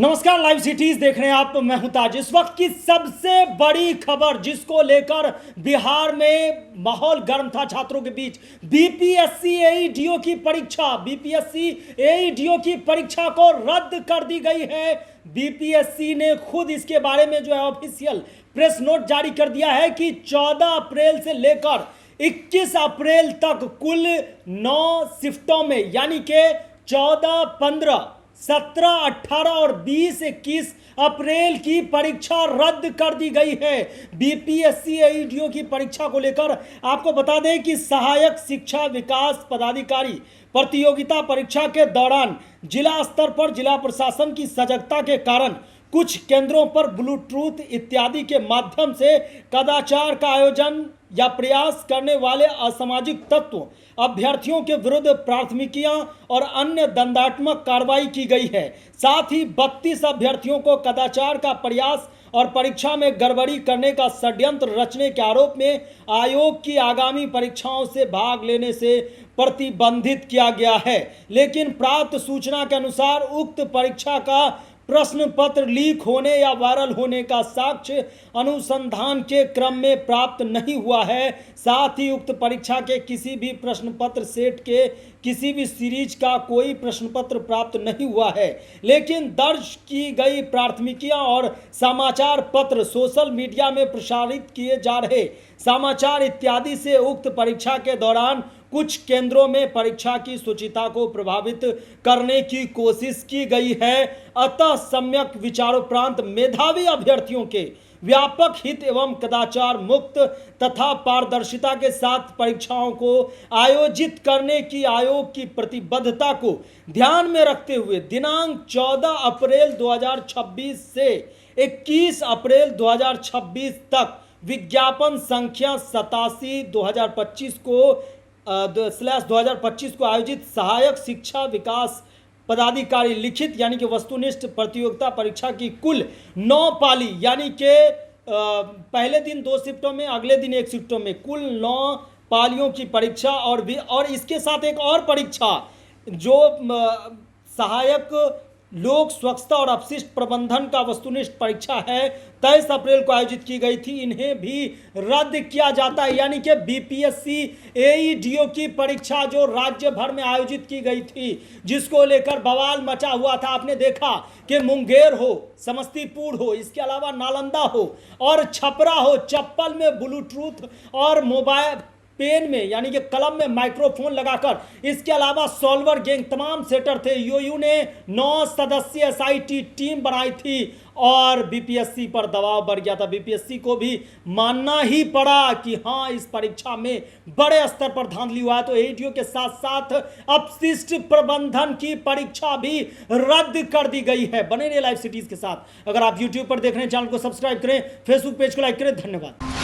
नमस्कार, live cities देख रहे हैं आप। मैं हूं ताज। इस वक्त की सबसे बड़ी खबर जिसको लेकर बिहार में माहौल गर्म था छात्रों के बीच, बीपीएससी एईडीओ की परीक्षा, बीपीएससी एईडीओ की परीक्षा को रद्द कर दी गई है। बीपीएससी ने खुद इसके बारे में जो है ऑफिशियल प्रेस नोट जारी कर दिया है कि 14 अप्रैल से लेकर 21 अप्रैल तक कुल 9 शिफ्टों में यानी कि 14, 15, 17, 18 और 20, 21 अप्रैल की परीक्षा रद्द कर दी गई है। बीपीएससी एईडीओ की परीक्षा को लेकर आपको बता दें कि सहायक शिक्षा विकास पदाधिकारी प्रतियोगिता परीक्षा के दौरान जिला स्तर पर जिला प्रशासन की सजगता के कारण कुछ केंद्रों पर ब्लूटूथ इत्यादि के माध्यम से कदाचार का आयोजन या प्रयास करने वाले असामाजिक तत्व अभ्यर्थियों के विरुद्ध प्राथमिकियां और अन्य दंडात्मक कार्रवाई की गई है। साथ ही 32 अभ्यर्थियों को कदाचार का प्रयास और परीक्षा में गड़बड़ी करने का षड्यंत्र रचने के आरोप में आयोग की आगामी परीक्षाओं से भाग लेने से प्रतिबंधित किया गया है। लेकिन प्राप्त सूचना के अनुसार उक्त परीक्षा का प्रश्न पत्र लीक होने या वायरल होने का साक्ष्य अनुसंधान के क्रम में प्राप्त नहीं हुआ है। साथ ही उक्त परीक्षा के किसी भी प्रश्न पत्र सेट के किसी भी सीरीज का कोई प्रश्न पत्र प्राप्त नहीं हुआ है। लेकिन दर्ज की गई प्राथमिकियां और समाचार पत्र सोशल मीडिया में प्रसारित किए जा रहे समाचार इत्यादि से उक्त परीक्षा के दौरान कुछ केंद्रों में परीक्षा की शुचिता को प्रभावित करने की कोशिश की गई है। अतः सम्यक विचारोपरांत मेधावी अभ्यर्थियों के व्यापक हित एवं कदाचार मुक्त तथा पारदर्शिता के साथ परीक्षाओं को आयोजित करने की आयोग की प्रतिबद्धता को ध्यान में रखते हुए दिनांक 14 अप्रैल 2026 से 21 अप्रैल 2026 तक विज्ञापन संख्या 87/2025 को आयोजित सहायक शिक्षा विकास पदाधिकारी लिखित यानी कि वस्तुनिष्ठ प्रतियोगिता परीक्षा की कुल 9 पाली यानी कि पहले दिन 2 शिफ्टों में, अगले दिन 1 शिफ्टों में कुल 9 पालियों की परीक्षा और इसके साथ एक और परीक्षा जो सहायक लोक स्वच्छता और अपशिष्ट प्रबंधन का वस्तुनिष्ठ परीक्षा है 23 अप्रैल को आयोजित की गई थी, इन्हें भी रद्द किया जाता है। यानी कि बीपीएससी एईडीओ की परीक्षा जो राज्य भर में आयोजित की गई थी जिसको लेकर बवाल मचा हुआ था, आपने देखा कि मुंगेर हो, समस्तीपुर हो, इसके अलावा नालंदा हो और छपरा हो, चप्पल में ब्लूटूथ और मोबाइल पेन में यानी कि कलम में माइक्रोफोन लगाकर, इसके अलावा सॉल्वर गैंग तमाम सेटर थे। यूयू ने 9 सदस्यीय एसआईटी टीम बनाई थी और बीपीएससी पर दबाव बढ़ गया था। बीपीएससी को भी मानना ही पड़ा कि हाँ, इस परीक्षा में बड़े स्तर पर धांधली हुआ है। तो एईडीओ के साथ साथ अपशिष्ट प्रबंधन की परीक्षा भी रद्द कर दी गई है। बने रहिए लाइव सिटीज के साथ। अगर आप यूट्यूब पर देख रहे हैं, चैनल को सब्सक्राइब करें, फेसबुक पेज को लाइक करें। धन्यवाद।